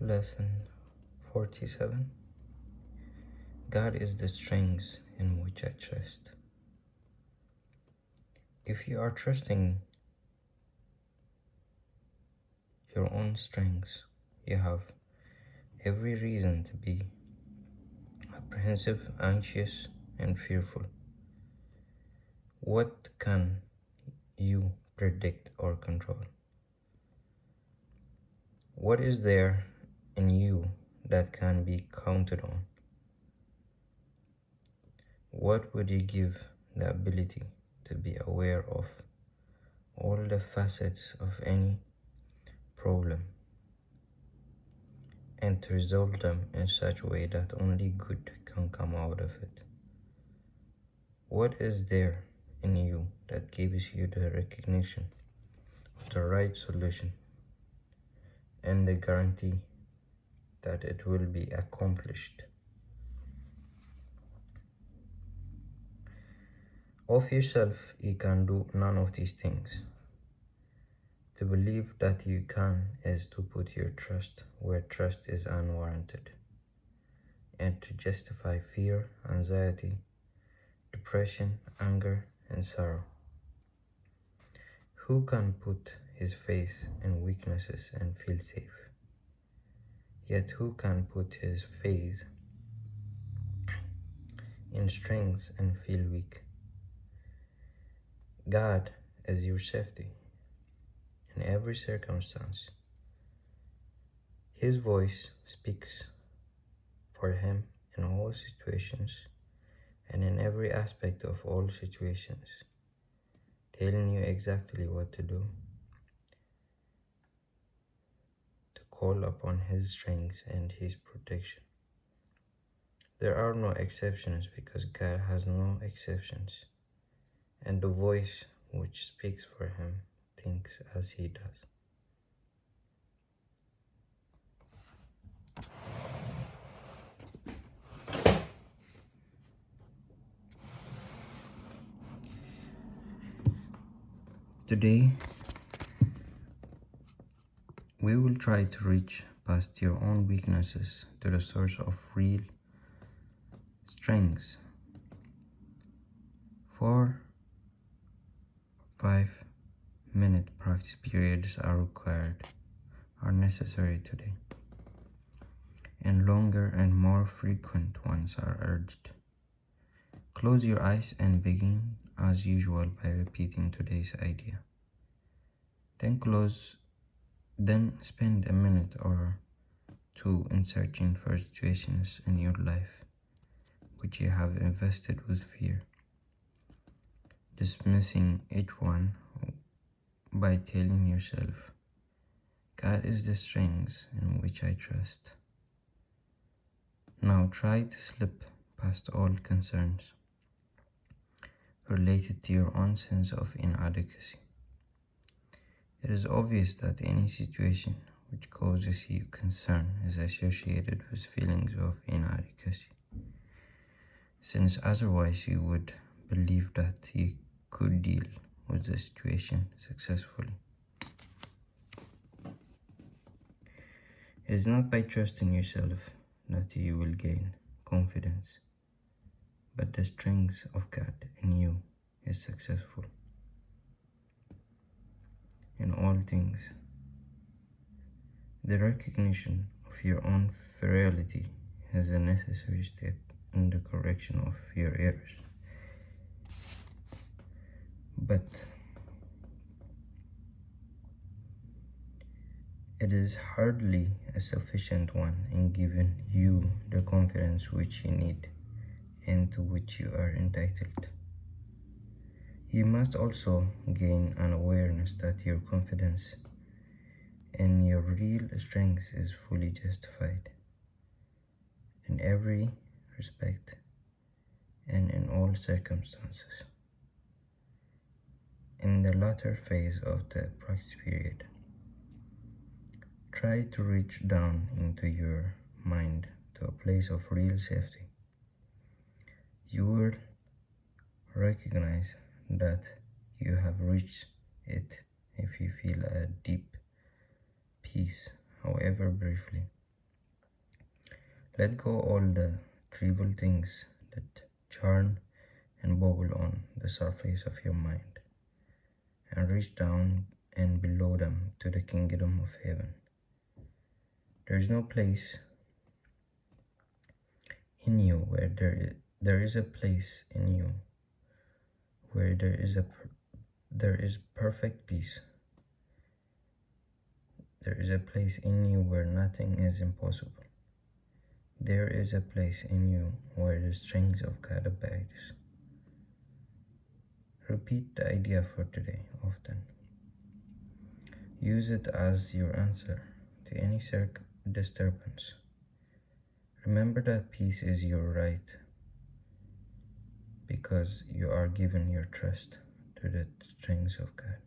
Lesson 47. God is the strength in which I trust. If you are trusting your own strengths, you have every reason to be apprehensive, anxious, and fearful. What can you predict or control? What is there in you that can be counted on? What would you give the ability to be aware of all the facets of any problem and to resolve them in such a way that only good can come out of it? What is there in you that gives you the recognition of the right solution and the guarantee that it will be accomplished? Of yourself, you can do none of these things. To believe that you can is to put your trust where trust is unwarranted, and to justify fear, anxiety, depression, anger, and sorrow. Who can put his faith in weaknesses and feel safe? Yet who can put his faith in strength and feel weak? God is your safety in every circumstance. His voice speaks for him in all situations and in every aspect of all situations, telling you exactly what to do, to call upon his strength and his protection. There are no exceptions because God has no exceptions, and the voice which speaks for him thinks as he does. Today, we will try to reach past your own weaknesses to the source of real strengths. 4 or 5-minute practice periods are necessary today, and longer and more frequent ones are urged. Close your eyes and begin as usual by repeating today's idea. Then spend a minute or two in searching for situations in your life which you have invested with fear, dismissing each one by telling yourself, God is the strength in which I trust. Now try to slip past all concerns related to your own sense of inadequacy. It is obvious that any situation which causes you concern is associated with feelings of inadequacy, since otherwise you would believe that you could deal with the situation successfully. It is not by trusting yourself that you will gain confidence, but the strength of God in you is successful in all things. The recognition of your own frailty is a necessary step in the correction of your errors, but it is hardly a sufficient one in giving you the confidence which you need and to which you are entitled. You must also gain an awareness that your confidence in your real strength is fully justified in every respect and in all circumstances. In the latter phase of the practice period, try to reach down into your mind to a place of real safety. You will recognize that you have reached it if you feel a deep peace, however briefly, Let go all the trivial things that churn and bubble on the surface of your mind, and reach down and below them to the kingdom of heaven. There is no place in you where there is a place in you where there is perfect peace. There is a place in you where nothing is impossible. There is a place in you where the strength of God abides. Repeat the idea for today often. Use it as your answer to any disturbance. Remember that peace is your right because you are given your trust to the strength of God.